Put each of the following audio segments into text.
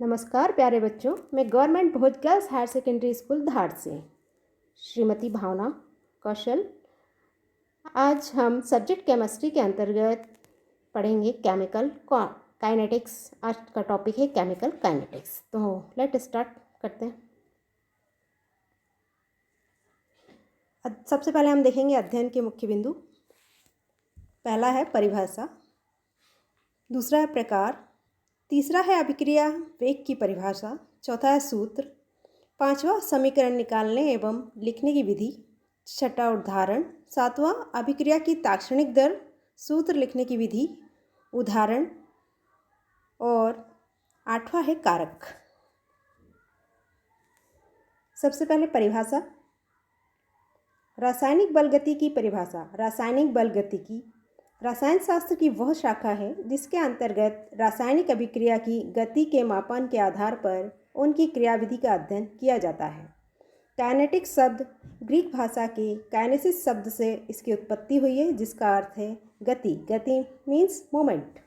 नमस्कार प्यारे बच्चों, मैं गवर्नमेंट भोज गर्ल्स हायर सेकेंडरी स्कूल धार से श्रीमती भावना कौशल। आज हम सब्जेक्ट केमिस्ट्री के अंतर्गत पढ़ेंगे केमिकल काइनेटिक्स। आज का टॉपिक है केमिकल काइनेटिक्स। तो लेट स्टार्ट करते हैं। सबसे पहले हम देखेंगे अध्ययन के मुख्य बिंदु। पहला है परिभाषा, दूसरा है प्रकार, तीसरा है अभिक्रिया वेग की परिभाषा, चौथा है सूत्र, पांचवा समीकरण निकालने एवं लिखने की विधि, छठा उदाहरण, सातवां अभिक्रिया की ताक्षणिक दर, सूत्र लिखने की विधि, उदाहरण, और आठवां है कारक। सबसे पहले परिभाषा। रासायनिक बल गति की परिभाषा। रासायनिक बल गति की रसायन शास्त्र की वह शाखा है जिसके अंतर्गत रासायनिक अभिक्रिया की गति के मापन के आधार पर उनकी क्रियाविधि का अध्ययन किया जाता है। काइनेटिक्स शब्द ग्रीक भाषा के काइनेसिस शब्द से इसकी उत्पत्ति हुई है, जिसका अर्थ है गति। गति मीन्स मोमेंट।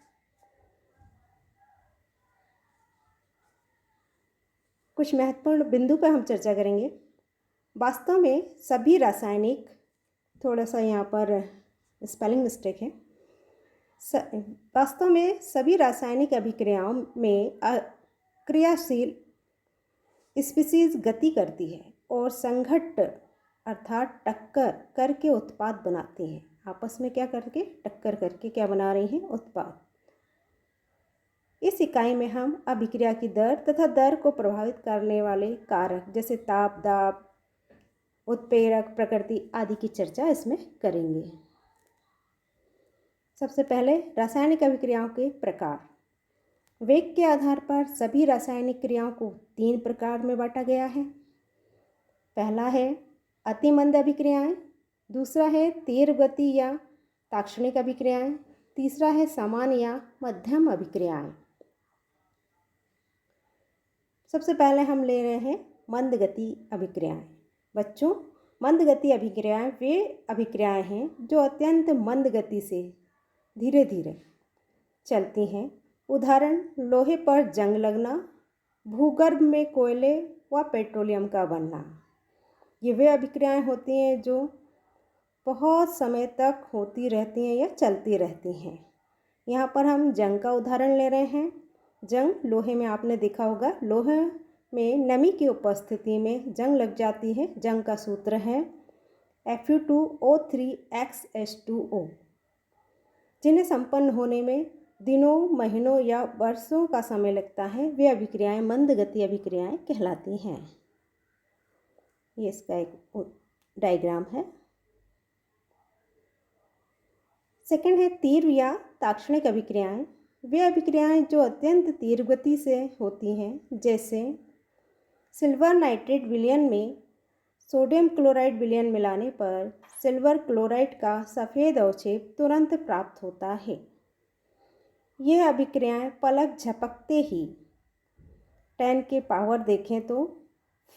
कुछ महत्वपूर्ण बिंदु पर हम चर्चा करेंगे। वास्तव में सभी रासायनिक, थोड़ा सा यहाँ पर स्पेलिंग मिस्टेक है, वास्तव में सभी रासायनिक अभिक्रियाओं में क्रियाशील स्पीशीज गति करती है और संघट्ट अर्थात टक्कर करके उत्पाद बनाती हैं। आपस में क्या करके? टक्कर करके क्या बना रही हैं? उत्पाद। इस इकाई में हम अभिक्रिया की दर तथा दर को प्रभावित करने वाले कारक जैसे ताप, दाब, उत्प्रेरक प्रकृति आदि की चर्चा इसमें करेंगे। सबसे पहले रासायनिक अभिक्रियाओं के प्रकार। वेग के आधार पर सभी रासायनिक क्रियाओं को 3 प्रकार में बांटा गया है। पहला है अति मंद अभिक्रियाएं, दूसरा है तीव्र गति या ताक्षणिक अभिक्रियाएं, तीसरा है सामान्य या मध्यम अभिक्रियाएं। सबसे पहले हम ले रहे हैं मंद गति अभिक्रियाएं। बच्चों, मंद गति अभिक्रियाएं वे अभिक्रियाएं हैं जो अत्यंत मंद गति से धीरे धीरे चलती हैं। उदाहरण, लोहे पर जंग लगना, भूगर्भ में कोयले व पेट्रोलियम का बनना। ये वे अभिक्रियाएं होती हैं जो बहुत समय तक होती रहती हैं या चलती रहती हैं। यहाँ पर हम जंग का उदाहरण ले रहे हैं। जंग लोहे में आपने देखा होगा, लोहे में नमी की उपस्थिति में जंग लग जाती है। जंग का सूत्र है Fe2O3X H2O। जिन्हें संपन्न होने में दिनों, महीनों या वर्षों का समय लगता है, वे अभिक्रियाएं मंद गति अभिक्रियाएं कहलाती हैं। ये इसका एक डायग्राम है। सेकंड है तीव्र या ताक्षणिक अभिक्रियाएं। वे अभिक्रियाएं जो अत्यंत तीव्र गति से होती हैं, जैसे सिल्वर नाइट्रेट विलयन में सोडियम क्लोराइड विलयन मिलाने पर सिल्वर क्लोराइड का सफ़ेद अवक्षेप तुरंत प्राप्त होता है। यह अभिक्रियाएं पलक झपकते ही 10 की पावर देखें तो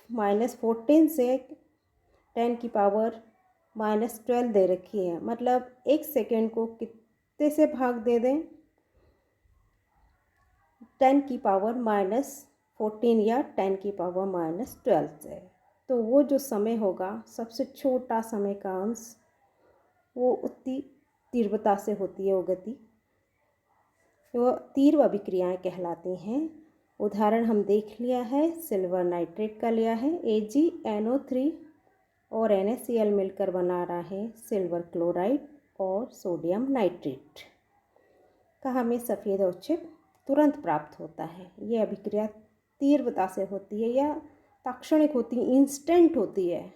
-14 से 10 की पावर -12 दे रखी है। मतलब 1 सेकेंड को कितने से भाग दे दें? 10 की पावर -14 या 10 की पावर -12 से। तो वो जो समय होगा, सबसे छोटा समय का अंश, वो उतनी तीव्रता से होती है वो गति। वो तीव्र अभिक्रियाएं कहलाती हैं। उदाहरण हम देख लिया है, सिल्वर नाइट्रेट का लिया है। AgNO3 और NaCl मिलकर बना रहा है सिल्वर क्लोराइड और सोडियम नाइट्रेट का हमें सफ़ेद अवक्षेप तुरंत प्राप्त होता है। ये अभिक्रिया तीव्रता से होती है या ताक्षणिक होती है, इंस्टेंट होती है।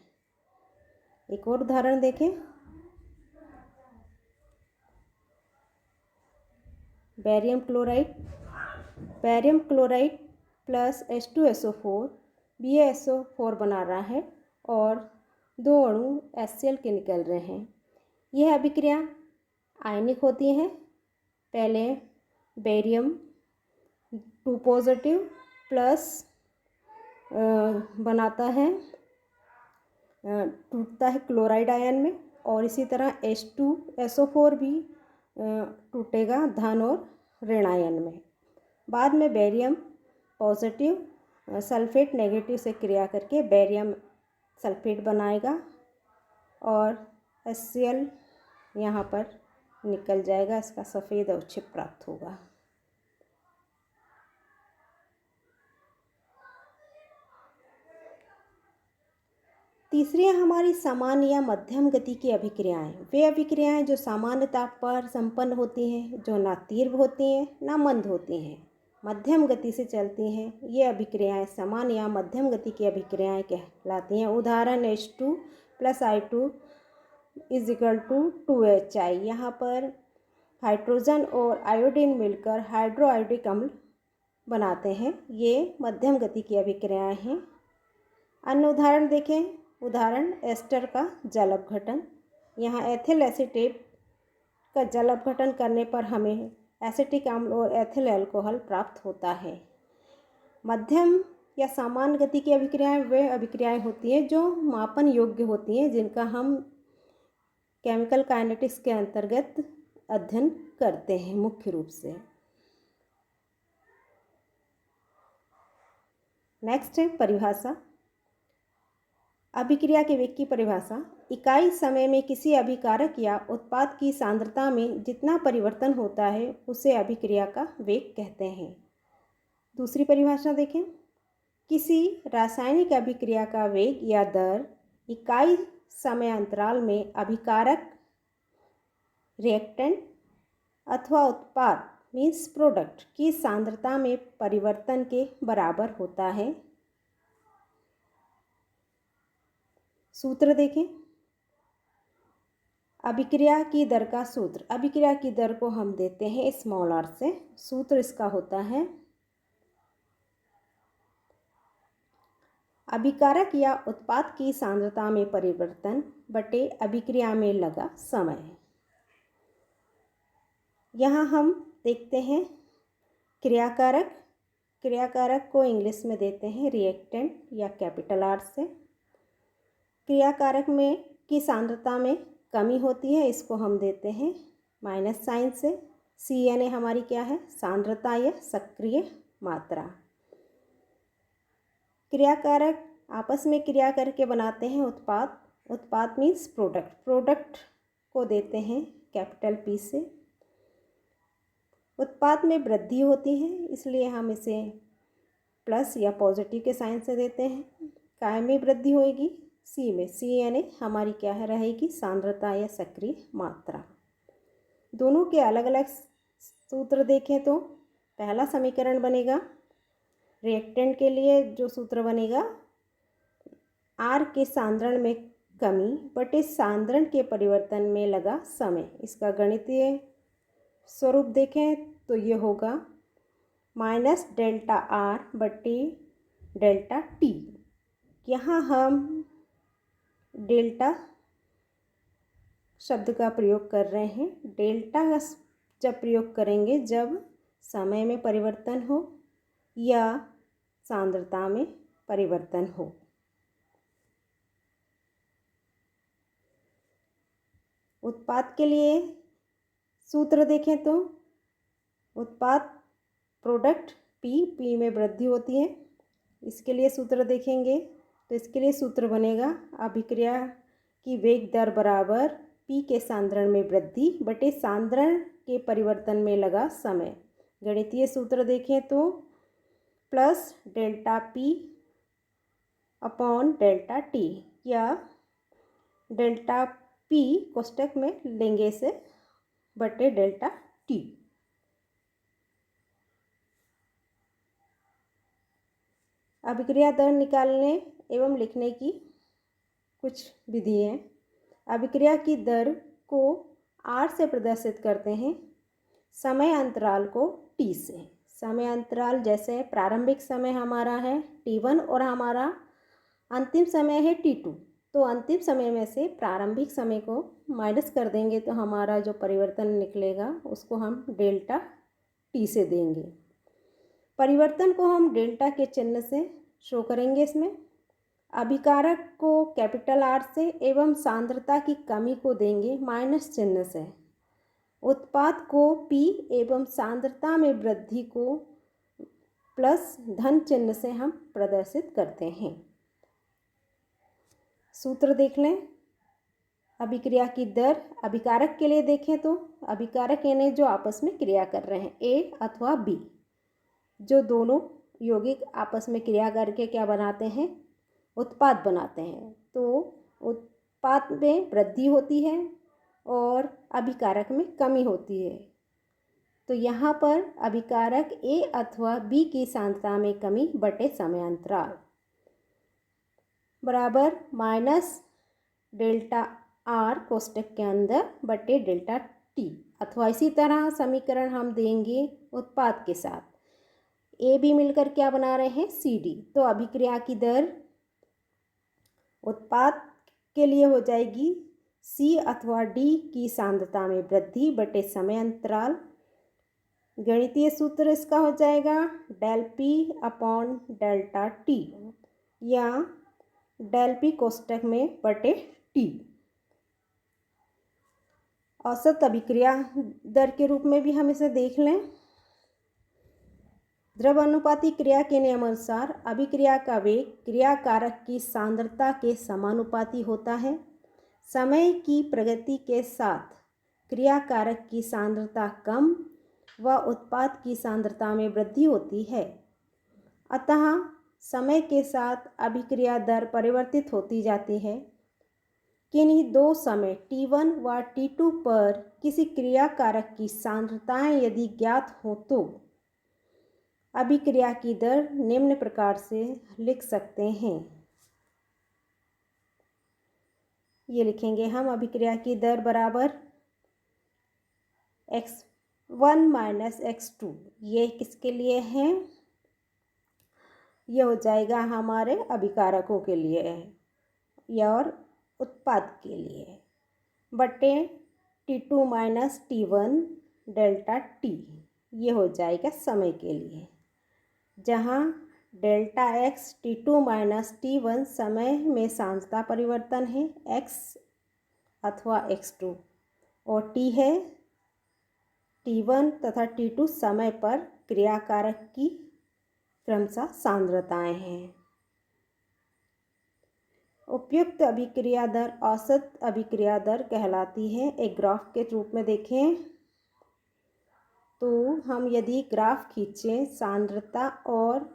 एक और उदाहरण देखें, barium chloride plus H2SO4 BaSO4 बना रहा है और 2 अणु HCl के निकल रहे हैं। यह अभिक्रिया आयनिक होती हैं। पहले बेरियम 2+ प्लस बनाता है, टूटता है क्लोराइड आयन में, और इसी तरह H2SO4 भी टूटेगा धन और ऋण आयन में। बाद में बेरियम पॉजिटिव सल्फेट नेगेटिव से क्रिया करके बेरियम सल्फेट बनाएगा और HCl यहाँ पर निकल जाएगा, इसका सफ़ेद अवक्षेप प्राप्त होगा। तीसरी हमारी सामान्य या मध्यम गति की अभिक्रियाएं। वे अभिक्रियाएं जो सामान्य ताप पर संपन्न होती हैं, जो ना तीव्र होती हैं ना मंद होती हैं, मध्यम गति से चलती हैं। ये अभिक्रियाएं सामान्य या मध्यम गति की अभिक्रियाएं कहलाती हैं। उदाहरण H2 + I2 = 2HI। यहाँ पर हाइड्रोजन और आयोडीन मिलकर हाइड्रोआयोडिक अम्ल बनाते हैं। ये मध्यम गति की अभिक्रियाएं हैं। अन्य उदाहरण देखें। उदाहरण एस्टर का जल अपघटन। यहाँ एथिल एसीटेट का जल अपघटन करने पर हमें एसिटिक अम्ल और एथिल अल्कोहल प्राप्त होता है। मध्यम या सामान्य गति की अभिक्रियाएं वे अभिक्रियाएं होती हैं जो मापन योग्य होती हैं, जिनका हम केमिकल काइनेटिक्स के अंतर्गत अध्ययन करते हैं मुख्य रूप से। नेक्स्ट है परिभाषा। अभिक्रिया के वेग की परिभाषा। इकाई समय में किसी अभिकारक या उत्पाद की सांद्रता में जितना परिवर्तन होता है उसे अभिक्रिया का वेग कहते हैं। दूसरी परिभाषा देखें। किसी रासायनिक अभिक्रिया का वेग या दर इकाई समय अंतराल में अभिकारक, रिएक्टेंट अथवा उत्पाद मीन्स प्रोडक्ट की सांद्रता में परिवर्तन के बराबर होता है। सूत्र देखें। अभिक्रिया की दर का सूत्र। अभिक्रिया की दर को हम देते हैं r से। सूत्र इसका होता है अभिकारक या उत्पाद की सांद्रता में परिवर्तन बटे अभिक्रिया में लगा समय। यहाँ हम देखते हैं क्रियाकारक। क्रियाकारक को इंग्लिश में देते हैं रिएक्टेंट या R से। क्रियाकारक में की सांद्रता में कमी होती है, इसको हम देते हैं माइनस साइन से। CNA हमारी क्या है? सांद्रता या सक्रिय मात्रा। क्रियाकारक आपस में क्रिया करके बनाते हैं उत्पाद। उत्पाद मीन्स प्रोडक्ट। प्रोडक्ट को देते हैं P से। उत्पाद में वृद्धि होती है, इसलिए हम इसे प्लस या पॉजिटिव के साइन से देते हैं। काय में वृद्धि होएगी? C में। CNA हमारी क्या है रहेगी? सांद्रता या सक्रिय मात्रा। दोनों के अलग अलग सूत्र देखें तो पहला समीकरण बनेगा रिएक्टेंट के लिए जो सूत्र बनेगा R के सांद्रण में कमी बटे सांद्रण के परिवर्तन में लगा समय। इसका गणितीय स्वरूप देखें तो ये होगा माइनस डेल्टा R बटे डेल्टा T। यहाँ हम डेल्टा शब्द का प्रयोग कर रहे हैं। डेल्टा जब प्रयोग करेंगे जब समय में परिवर्तन हो या सांद्रता में परिवर्तन हो। उत्पाद के लिए सूत्र देखें तो उत्पाद प्रोडक्ट P में वृद्धि होती है। इसके लिए सूत्र देखेंगे तो इसके लिए सूत्र बनेगा अभिक्रिया की वेग दर बराबर P के सांद्रण में वृद्धि बटे सांद्रण के परिवर्तन में लगा समय। गणितीय सूत्र देखें तो plus delta P upon delta T या डेल्टा P कोष्टक में लेंगे से बटे डेल्टा T। अभिक्रिया दर निकालने एवं लिखने की कुछ विधि है। अभिक्रिया की दर को R से प्रदर्शित करते हैं, समय अंतराल को T से। समय अंतराल जैसे प्रारंभिक समय हमारा है T1 और हमारा अंतिम समय है T2, तो अंतिम समय में से प्रारंभिक समय को माइनस कर देंगे तो हमारा जो परिवर्तन निकलेगा उसको हम डेल्टा T से देंगे। परिवर्तन को हम डेल्टा के चिन्ह से शो करेंगे। इसमें अभिकारक को R से एवं सांद्रता की कमी को देंगे माइनस चिन्ह से। उत्पाद को P एवं सांद्रता में वृद्धि को प्लस धन चिन्ह से हम प्रदर्शित करते हैं। सूत्र देख लें। अभिक्रिया की दर अभिकारक के लिए देखें तो अभिकारक यानी जो आपस में क्रिया कर रहे हैं ए अथवा बी, जो दोनों यौगिक आपस में क्रिया करके क्या बनाते हैं, उत्पाद बनाते हैं। तो उत्पाद में वृद्धि होती है और अभिकारक में कमी होती है। तो यहाँ पर अभिकारक ए अथवा बी की सांद्रता में कमी बटे समयांतराल बराबर माइनस डेल्टा आर कोष्टक के अंदर बटे डेल्टा टी, अथवा इसी तरह समीकरण हम देंगे उत्पाद के साथ। ए बी मिलकर क्या बना रहे हैं, सी डी। तो अभिक्रिया की दर उत्पाद के लिए हो जाएगी सी अथवा डी की सांद्रता में वृद्धि बटे समय अंतराल। गणितीय सूत्र इसका हो जाएगा del P upon delta T या डेल पी कोष्टक में बटे टी। औसत अभिक्रिया दर के रूप में भी हम इसे देख लें। द्रव अनुपाती क्रिया के नियमानुसार अभिक्रिया का वेग क्रिया कारक की सांद्रता के समानुपाती होता है। समय की प्रगति के साथ क्रिया कारक की सांद्रता कम व उत्पाद की सांद्रता में वृद्धि होती है। अतः समय के साथ अभिक्रिया दर परिवर्तित होती जाती है। किन्हीं दो समय T1 व T2 पर किसी क्रिया कारक की सांद्रताएं यदि ज्ञात हो तो अभिक्रिया की दर निम्न प्रकार से लिख सकते हैं। ये लिखेंगे हम अभिक्रिया की दर बराबर x1 माइनस x2। ये किसके लिए है, ये हो जाएगा हमारे अभिकारकों के लिए है और उत्पाद के लिए बटे T2 minus T1 delta T। ये हो जाएगा समय के लिए, जहाँ delta x T2 minus T1 समय में सांद्रता परिवर्तन है x अथवा x2 और T है T1 तथा T2 समय पर क्रियाकारक की क्रमशः सांद्रताएं हैं। उपयुक्त अभिक्रिया दर औसत अभिक्रिया दर कहलाती है। एक ग्राफ के रूप में देखें तो हम यदि ग्राफ खींचें सांद्रता और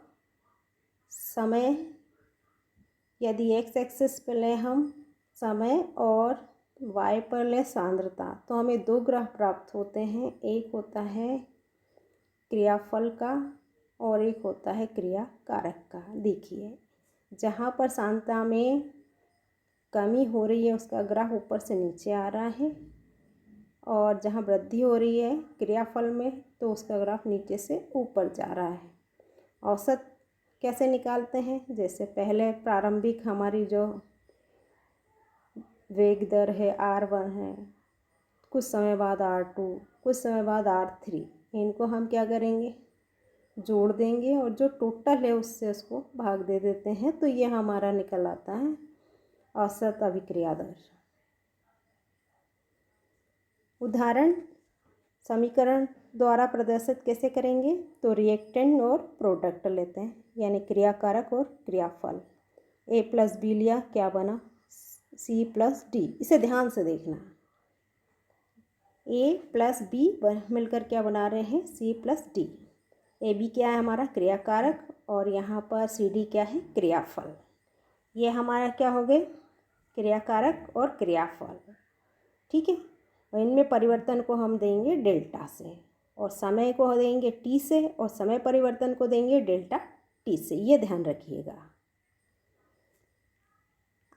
समय, यदि एक्स एक्सिस पर लें हम समय और वाई पर लें सांद्रता, तो हमें दो ग्राफ प्राप्त होते हैं। एक होता है क्रियाफल का और एक होता है क्रिया कारक का। देखिए जहाँ पर सांद्रता में कमी हो रही है उसका ग्राफ ऊपर से नीचे आ रहा है और जहाँ वृद्धि हो रही है क्रियाफल में तो उसका ग्राफ नीचे से ऊपर जा रहा है। औसत कैसे निकालते हैं, जैसे पहले प्रारंभिक हमारी जो वेग दर है R1 है, कुछ समय बाद R2, कुछ समय बाद R3, इनको हम क्या करेंगे, जोड़ देंगे और जो टोटल है उससे उसको भाग दे देते हैं। तो ये हमारा निकल आता है औसत अभिक्रिया दर। उदाहरण समीकरण द्वारा प्रदर्शित कैसे करेंगे, तो रिएक्टेंट और प्रोडक्ट लेते हैं, यानी क्रियाकारक और क्रियाफल। A प्लस बी लिया, क्या बना C प्लस डी। इसे ध्यान से देखना, A प्लस बी मिलकर क्या बना रहे हैं, C plus D. A B क्या है हमारा क्रियाकारक और यहाँ पर सी डी क्या है क्रियाफल। ये हमारा क्या हो गए, क्रियाकारक और क्रियाफल। ठीक है, और इनमें परिवर्तन को हम देंगे डेल्टा से और समय को देंगे टी से और समय परिवर्तन को देंगे डेल्टा टी से। ये ध्यान रखिएगा।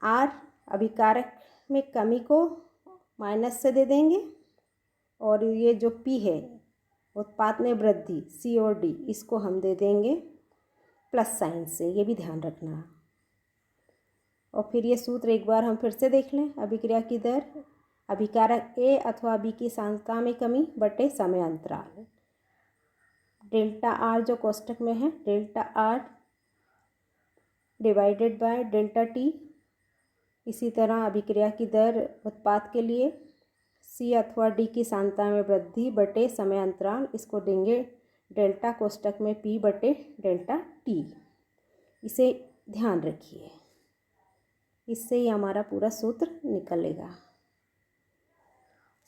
आर अभिकारक में कमी को माइनस से दे देंगे और ये जो पी है उत्पाद में वृद्धि सी और डी, इसको हम दे देंगे प्लस साइन से। ये भी ध्यान रखना। और फिर ये सूत्र एक बार हम फिर से देख लें। अभिक्रिया की दर अभिकारक ए अथवा बी की सांद्रता में कमी बटे समय अंतराल। डेल्टा आर जो कोष्टक में है, delta R divided by delta T. इसी तरह अभिक्रिया की दर उत्पाद के लिए सी अथवा डी की सांद्रता में वृद्धि बटे समय अंतराल, इसको देंगे डेल्टा कोष्टक में P बटे डेल्टा T। इसे ध्यान रखिए, इससे ही हमारा पूरा सूत्र निकलेगा।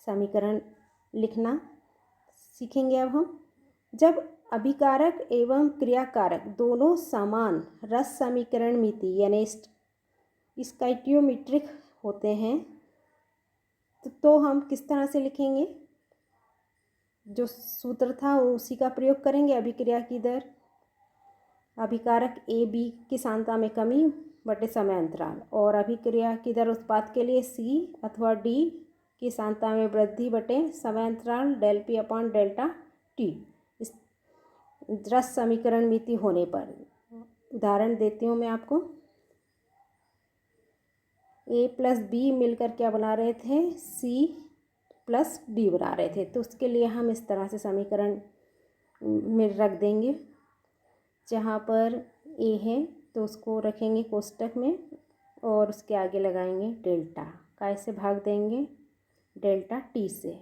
समीकरण लिखना सीखेंगे अब हम। जब अभिकारक एवं क्रियाकारक दोनों समान रस समीकरण मिति यानी स्टोइकियोमेट्रिक होते हैं तो हम किस तरह से लिखेंगे? जो सूत्र था उसी का प्रयोग करेंगे। अभिक्रिया की दर अभिकारक ए बी की सांद्रता में कमी बटे समय अंतराल, और अभिक्रिया की दर उत्पाद के लिए सी अथवा डी की सांद्रता में वृद्धि बटे समय अंतराल del P upon delta T. इस रस समीकरण मिति होने पर उदाहरण देती हूँ मैं आपको। ए प्लस बी मिलकर क्या बना रहे थे? सी प्लस डी बना रहे थे। तो उसके लिए हम इस तरह से समीकरण में रख देंगे। जहाँ पर ए है तो उसको रखेंगे कोष्टक में और उसके आगे लगाएंगे डेल्टा। कैसे भाग देंगे? डेल्टा टी से।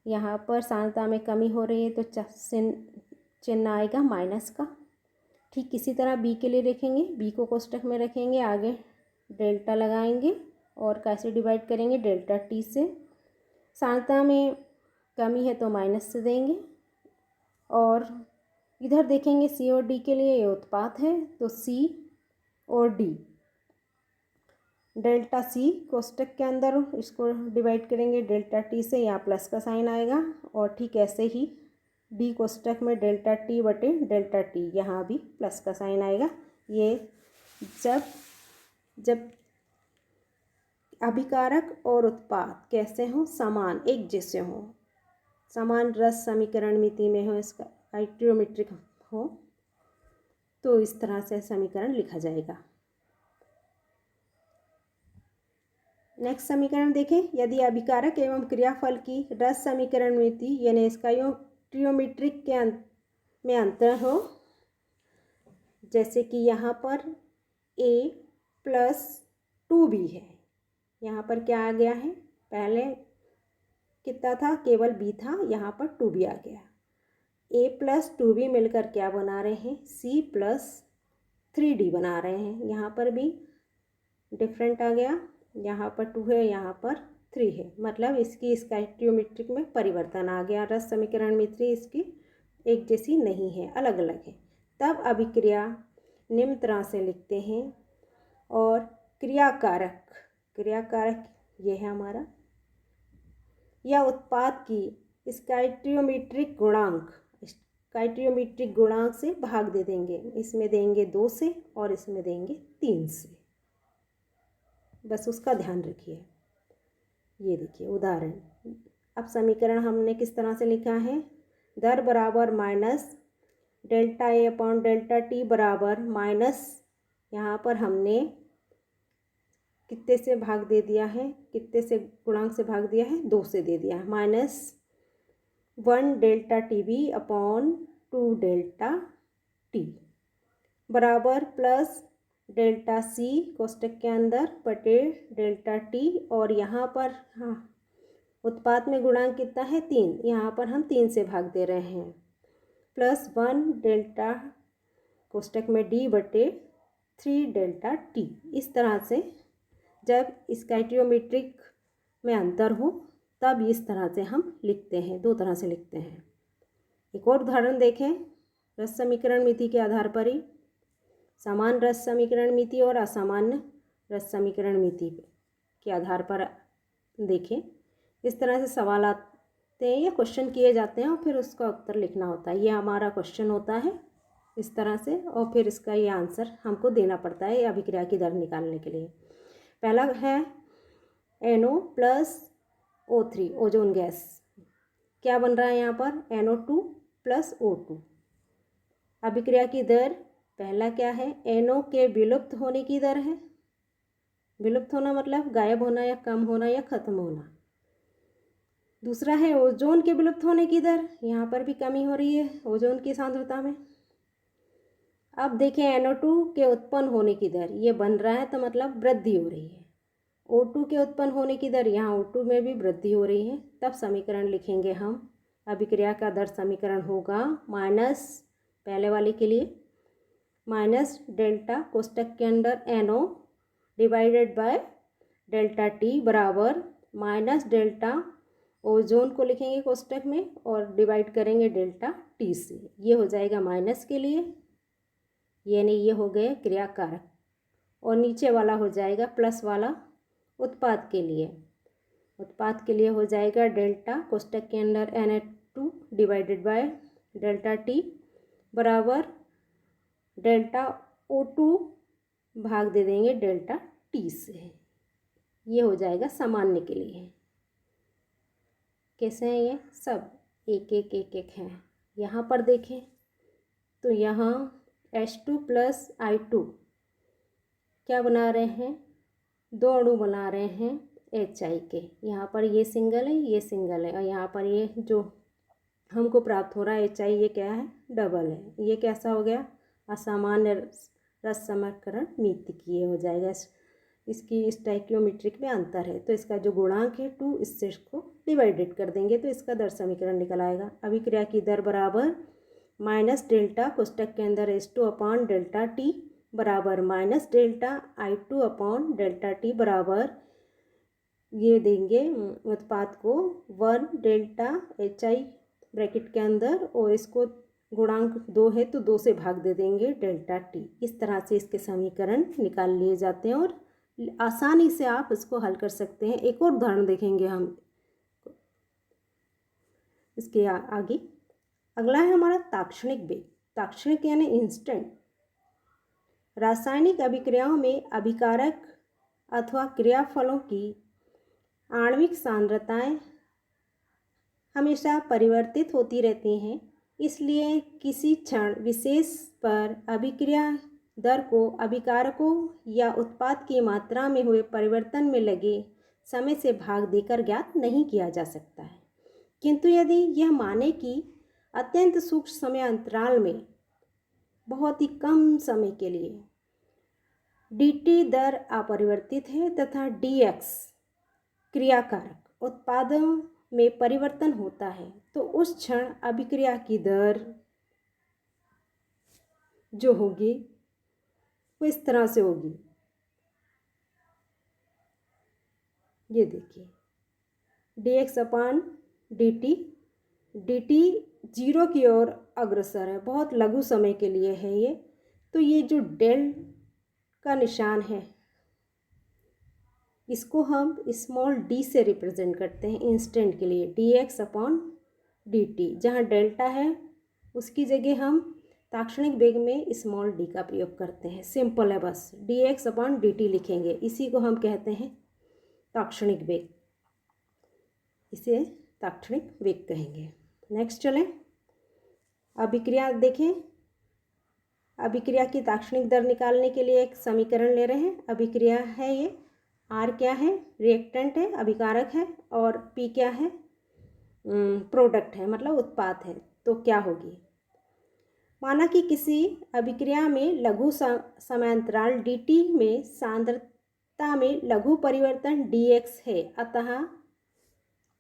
यहाँ पर सांद्रता में कमी हो रही है तो चिन्ह आएगा माइनस का। ठीक इसी तरह बी के लिए रखेंगे, बी को कोष्टक में रखेंगे, आगे डेल्टा लगाएंगे और कैसे डिवाइड करेंगे? डेल्टा टी से। सांद्रता में कमी है तो माइनस से देंगे, और इधर देखेंगे सी और डी के लिए ये उत्पाद है तो सी और डी डेल्टा सी कोष्टक के अंदर इसको डिवाइड करेंगे डेल्टा टी से, यहाँ प्लस का साइन आएगा। और ठीक ऐसे ही डी कोष्टक में डेल्टा टी बटे डेल्टा टी, यहाँ भी प्लस का साइन आएगा। ये जब अभिकारक और उत्पाद कैसे हों? समान, एक जैसे हों, समान रस समीकरण मिति में हो, इसका स्टोइकियोमेट्रिक हो, तो इस तरह से समीकरण लिखा जाएगा। नेक्स्ट समीकरण देखें। यदि अभिकारक एवं क्रियाफल की रस समीकरण मिति यानी स्टोइकियोमेट्रिक में अंतर हो, जैसे कि यहाँ पर a प्लस 2b है, यहाँ पर क्या आ गया है? पहले कितना था? केवल b था, यहाँ पर 2b आ गया। a प्लस 2b मिलकर क्या बना रहे हैं? c प्लस 3d बना रहे हैं। यहाँ पर भी डिफरेंट आ गया, यहाँ पर 2 है, यहाँ पर 3 है, मतलब इसकी स्टोइकियोमेट्रिक में परिवर्तन आ गया। रस समीकरण मिति इसकी एक जैसी नहीं है, अलग अलग है। तब अभिक्रिया निम्न तरह से लिखते हैं। और क्रियाकारक ये है हमारा, या उत्पाद की स्टोइकियोमेट्रिक गुणांक से भाग दे देंगे। इसमें देंगे 2 से और इसमें देंगे 3 से, बस उसका ध्यान रखिए। ये देखिए उदाहरण। अब समीकरण हमने किस तरह से लिखा है? दर बराबर minus delta A upon delta T बराबर माइनस, यहाँ पर हमने कितने से भाग दे दिया है? कितने से गुणांक से भाग दिया है? 2 से दे दिया है। Minus 1 delta T B upon 2 delta T बराबर प्लस डेल्टा सी कोष्टक के अंदर बटे डेल्टा टी, और यहाँ पर उत्पाद में गुणांक कितना है? 3, यहाँ पर हम 3 से भाग दे रहे हैं, प्लस 1 डेल्टा कोष्टक में डी बटे 3 डेल्टा टी। इस तरह से जब स्टोइकियोमेट्रिक में अंतर हो तब इस तरह से हम लिखते हैं, 2 तरह से लिखते हैं। एक और उदाहरण देखें। रस समीकरण मिति के आधार पर ही समान रस समीकरण मिति और असामान्य रस समीकरण मिति के आधार पर देखें। इस तरह से सवाल आते हैं या क्वेश्चन किए जाते हैं और फिर उसका उत्तर लिखना होता है। ये हमारा क्वेश्चन होता है इस तरह से, और फिर इसका ये आंसर हमको देना पड़ता है अभिक्रिया की दर निकालने के लिए। पहला है NO plus O3 ozone gas. क्या बन रहा है यहाँ पर? NO2 plus O2। अभिक्रिया की दर पहला क्या है? NO के विलुप्त होने की दर है। विलुप्त होना मतलब गायब होना या कम होना या खत्म होना। दूसरा है ओजोन के विलुप्त होने की दर, यहाँ पर भी कमी हो रही है ओजोन की सांद्रता में। अब देखें NO2 के उत्पन्न होने की दर, ये बन रहा है तो मतलब वृद्धि हो रही है। O2 के उत्पन्न होने की दर, यहाँ O2 में भी वृद्धि हो रही है। तब समीकरण लिखेंगे हम अभिक्रिया का दर समीकरण होगा माइनस, पहले वाले के लिए माइनस डेल्टा कोष्टक के अंदर NO divided by delta T बराबर माइनस डेल्टा ओजोन को लिखेंगे कोष्टक में और डिवाइड करेंगे डेल्टा T से। ये हो जाएगा माइनस के लिए, यानी ये हो गए क्रिया कारक, और नीचे वाला हो जाएगा प्लस वाला उत्पाद के लिए। उत्पाद के लिए हो जाएगा डेल्टा कोष्टक के अंदर Na2 divided by delta T बराबर डेल्टा O2 भाग दे देंगे डेल्टा T से। ये हो जाएगा सामान्य के लिए। कैसे हैं ये सब? एक एक एक एक हैं। यहाँ पर देखें तो यहाँ H2 प्लस I2 क्या बना रहे हैं? 2 अणु बना रहे हैं HI के। यहाँ पर ये सिंगल है, ये सिंगल है, और यहाँ पर ये जो हमको प्राप्त हो रहा है HI, ये क्या है? डबल है। ये कैसा हो गया? असामान्य रस समीकरण नीति की ये हो जाएगा। इसकी स्टोइकियोमेट्रिक में अंतर है, तो इसका जो गुणांक है 2, इससे इसको डिवाइडेड कर देंगे तो इसका दर समीकरण निकल आएगा। अभिक्रिया की दर बराबर माइनस डेल्टा कोष्टक के अंदर H2 अपॉन डेल्टा T बराबर minus delta I2 upon delta T बराबर ये देंगे उत्पाद को 1 डेल्टा HI ब्रैकेट के अंदर, और इसको गुणांक 2 है तो 2 से भाग दे देंगे डेल्टा T। इस तरह से इसके समीकरण निकाल लिए जाते हैं और आसानी से आप इसको हल कर सकते हैं। एक और उदाहरण देखेंगे हम इसके आगे। अगला है हमारा ताक्षणिक वेग। ताक्षणिक यानी इंस्टेंट। रासायनिक अभिक्रियाओं में अभिकारक अथवा क्रियाफलों की आणविक सांद्रताएं हमेशा परिवर्तित होती रहती हैं, इसलिए किसी क्षण विशेष पर अभिक्रिया दर को अभिकारकों या उत्पाद की मात्रा में हुए परिवर्तन में लगे समय से भाग देकर ज्ञात नहीं किया जा सकता है। किंतु यदि यह माने कि अत्यंत सूक्ष्म समय अंतराल में बहुत ही कम समय के लिए dt दर अपरिवर्तित है तथा dx क्रियाकारक उत्पादों में परिवर्तन होता है, तो उस क्षण अभिक्रिया की दर जो होगी वो इस तरह से होगी। ये देखिए dx अपॉन dt, dt 0 की ओर अग्रसर है, बहुत लघु समय के लिए है ये। तो ये जो डेल का निशान है इसको हम स्मॉल d से रिप्रेजेंट करते हैं इंस्टेंट के लिए। dx अपॉन dt, जहाँ डेल्टा है उसकी जगह हम ताक्षणिक वेग में स्मॉल d का प्रयोग करते हैं। सिंपल है, बस dx अपॉन dt लिखेंगे। इसी को हम कहते हैं ताक्षणिक वेग, इसे ताक्षणिक वेग कहेंगे। नेक्स्ट चलें, अभिक्रिया देखें। अभिक्रिया की ताक्षणिक दर निकालने के लिए एक समीकरण ले रहे हैं। अभिक्रिया है ये, R क्या है? रिएक्टेंट है, अभिकारक है, और P क्या है? प्रोडक्ट है, मतलब उत्पाद है। तो क्या होगी? माना कि किसी अभिक्रिया में लघु समयांतराल dt में सांद्रता में लघु परिवर्तन dx है, अतः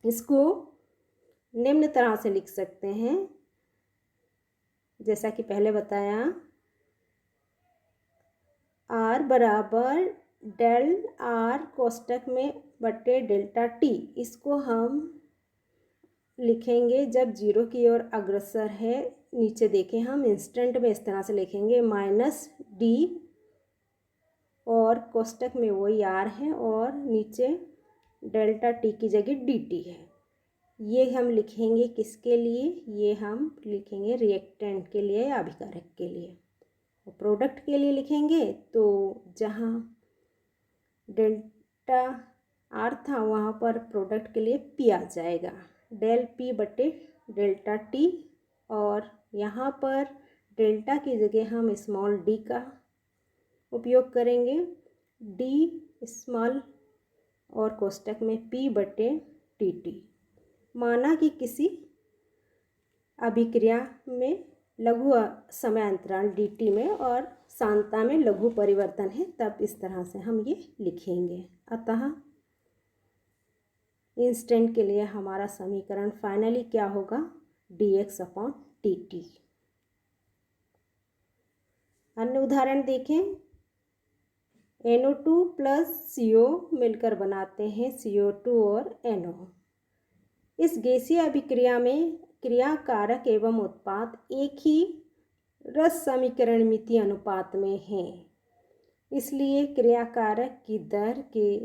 इसको निम्न तरह से लिख सकते हैं, जैसा कि पहले बताया, R बराबर डेल R कोष्टक में बटे डेल्टा T। इसको हम लिखेंगे जब 0 की ओर अग्रसर है। नीचे देखें हम इंस्टेंट में इस तरह से लिखेंगे माइनस d, और कोष्टक में वही R है और नीचे डेल्टा T की जगह dt है। ये हम लिखेंगे किसके लिए? ये हम लिखेंगे रिएक्टेंट के लिए या अभिकारक के लिए। और प्रोडक्ट के लिए लिखेंगे तो जहाँ डेल्टा R था वहाँ पर प्रोडक्ट के लिए P आ जाएगा, डेल P बटे डेल्टा T, और यहाँ पर डेल्टा की जगह हम स्मॉल d का उपयोग करेंगे, d स्मॉल और कोष्टक में P बटे dt। माना कि किसी अभिक्रिया में लघु समय अंतराल dt में और सांद्रता में लघु परिवर्तन है, तब इस तरह से हम ये लिखेंगे। अतः इंस्टेंट के लिए हमारा समीकरण फाइनली क्या होगा, dx/dt। अन्य उदाहरण देखें, NO2 प्लस CO मिलकर बनाते हैं CO2 और NO। इस गैसीय अभिक्रिया में क्रिया कारक एवं उत्पाद एक ही रस समीकरण मिति अनुपात में हैं, इसलिए क्रिया कारक की दर के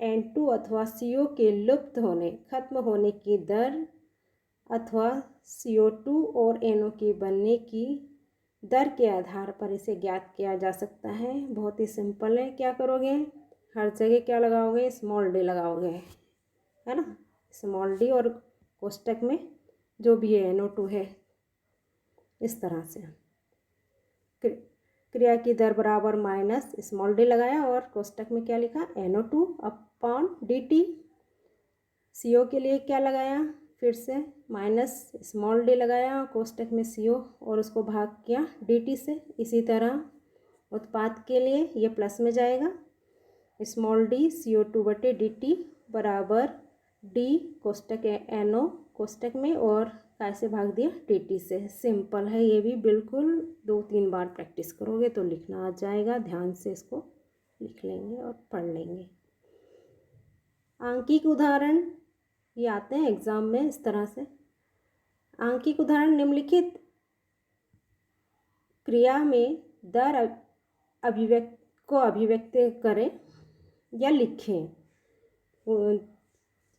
N2 अथवा CO के लुप्त होने, खत्म होने की दर अथवा CO2 और NO के बनने की दर के आधार पर इसे ज्ञात किया जा सकता है। बहुत ही सिंपल है। क्या करोगे, हर जगह क्या लगाओगे, स्मॉल डी लगाओगे, है ना। स्मॉल डी और कोष्टक में जो भी है NO2 है, इस तरह से क्रिया की दर बराबर माइनस स्मॉल डी लगाया और कोष्टक में क्या लिखा, NO2/dt। CO के लिए क्या लगाया, फिर से माइनस स्मॉल डी लगाया, कोष्टक में CO और उसको भाग किया dt से। इसी तरह उत्पाद के लिए ये प्लस में जाएगा, स्मॉल डी CO2/dt बराबर d कोष्टक NO कोष्टक में और कैसे भाग दिया, dt से। सिंपल है ये भी, बिल्कुल 2-3 बार प्रैक्टिस करोगे तो लिखना आ जाएगा। ध्यान से इसको लिख लेंगे और पढ़ लेंगे। आंकिक उदाहरण ये आते हैं एग्जाम में इस तरह से। आंकिक उदाहरण, निम्नलिखित क्रिया में दर अभिव्यक्त करें या लिखें।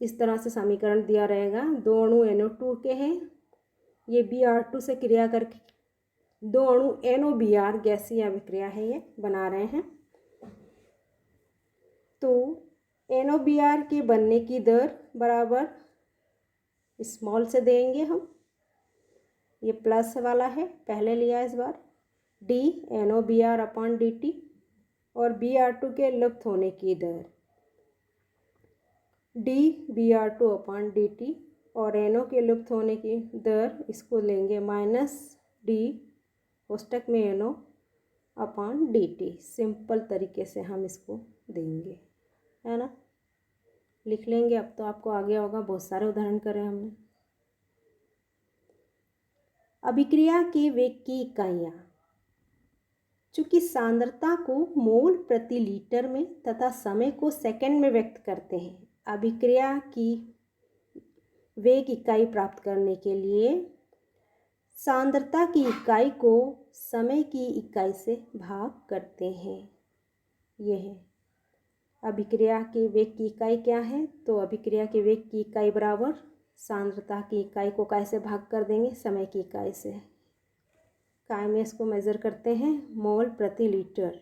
इस तरह से समीकरण दिया रहेगा। 2 अणु NO2 के हैं, ये Br2 से क्रिया करके 2 अणु NOBr गैसीय अभिक्रिया है, ये बना रहे हैं। तो NOBr के बनने की दर बराबर स्मॉल से देंगे हम, ये प्लस वाला है पहले लिया इस बार, d NOBr/dt और Br2 के लुप्त होने की दर d Br2/dt और NO के लुप्त होने की दर, इसको लेंगे माइनस d कोष्टक में NO/dt। सिंपल तरीके से हम इसको देंगे, है ना। लिख लेंगे। अब तो आपको आ गया होगा, बहुत सारे उदाहरण करे हमने। अभिक्रिया के वेग की इकाइयाँ, चूँकि सांद्रता को मोल प्रति लीटर में तथा समय को सेकंड में व्यक्त करते हैं, अभिक्रिया की वेग इकाई प्राप्त करने के लिए सांद्रता की इकाई को समय की इकाई से भाग करते हैं। यह है अभिक्रिया के वेग की इकाई क्या है, तो अभिक्रिया के वेग की इकाई बराबर सांद्रता की इकाई को कैसे भाग कर देंगे, समय की इकाई से। काय में इसको मेज़र करते हैं मोल प्रति लीटर,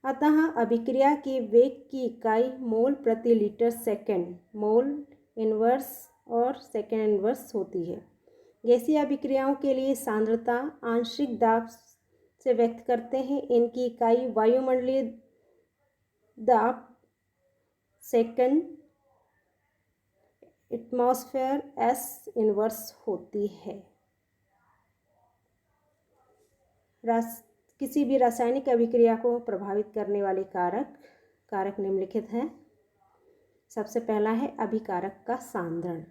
अतः अभिक्रिया के वेग की इकाई मोल प्रति लीटर सेकंड, मोल इन्वर्स और सेकंड इन्वर्स होती है। गैसीय अभिक्रियाओं के लिए सांद्रता आंशिक दाब से व्यक्त करते हैं। इनकी इकाई वायुमंडलीय दाब सेकंड एटमॉस्फेयर S इन्वर्स होती है। किसी भी रासायनिक अभिक्रिया को प्रभावित करने वाले कारक निम्नलिखित हैं। सबसे पहला है अभिकारक का सांद्रण।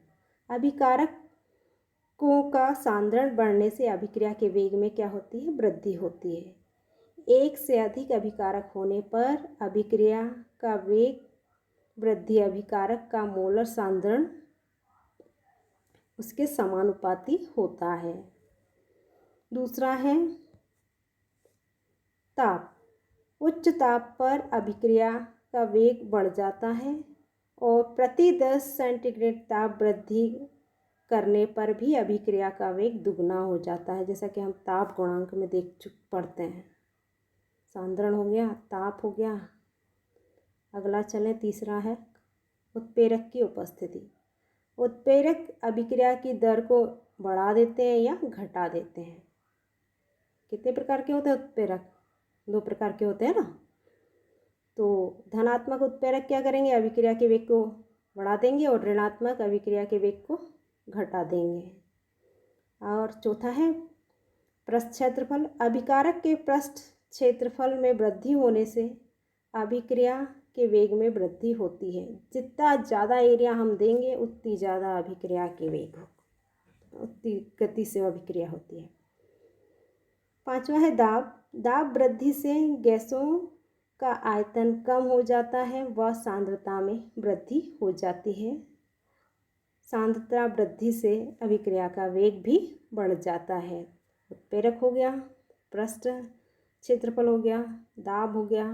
अभिकारकों का सांद्रण बढ़ने से अभिक्रिया के वेग में क्या होती है, वृद्धि होती है। एक से अधिक अभिकारक होने पर अभिक्रिया का वेग वृद्धि अभिकारक का मोलर सांद्रण उसके समानुपाती होता है। दूसरा है ताप। उच्च ताप पर अभिक्रिया का वेग बढ़ जाता है और प्रति 10 सेंटीग्रेड ताप वृद्धि करने पर भी अभिक्रिया का वेग दुगना हो जाता है, जैसा कि हम ताप गुणांक में पढ़ते हैं। सांद्रण हो गया, ताप हो गया। अगला चलें, तीसरा है उत्प्रेरक की उपस्थिति। उत्प्रेरक अभिक्रिया की दर को बढ़ा देते हैं या घटा देते हैं। कितने प्रकार के होते हैं उत्प्रेरक, 2 प्रकार के होते हैं ना। तो धनात्मक उत्प्रेरक क्या करेंगे, अभिक्रिया के वेग को बढ़ा देंगे और ऋणात्मक अभिक्रिया के वेग को घटा देंगे। और चौथा है पृष्ठ क्षेत्रफल। अभिकारक के पृष्ठ क्षेत्रफल में वृद्धि होने से अभिक्रिया के वेग में वृद्धि होती है। जितना ज़्यादा एरिया हम देंगे उतनी ज़्यादा अभिक्रिया के वेग हो, उतनी गति से अभिक्रिया होती है। 5वां है दाब। दाब वृद्धि से गैसों का आयतन कम हो जाता है व सांद्रता में वृद्धि हो जाती है। सांद्रता वृद्धि से अभिक्रिया का वेग भी बढ़ जाता है। उत्प्रेरक हो गया, पृष्ठ क्षेत्रफल हो गया, दाब हो गया।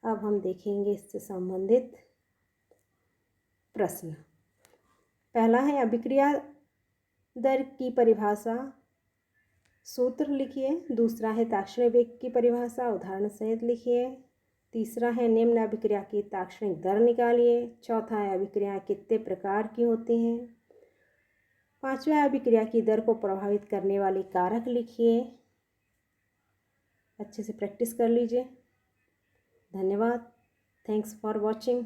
अब हम देखेंगे इससे संबंधित प्रश्न। पहला है अभिक्रिया दर की परिभाषा, सूत्र लिखिए। दूसरा है ताक्षणिक वेग की परिभाषा, उदाहरण सहित लिखिए। तीसरा है निम्न अभिक्रिया की ताक्षणिक दर निकालिए। चौथा है अभिक्रिया कितने प्रकार की होती हैं। पांचवा अभिक्रिया की दर को प्रभावित करने वाले कारक लिखिए। अच्छे से प्रैक्टिस कर लीजिए। धन्यवाद। Thanks for watching.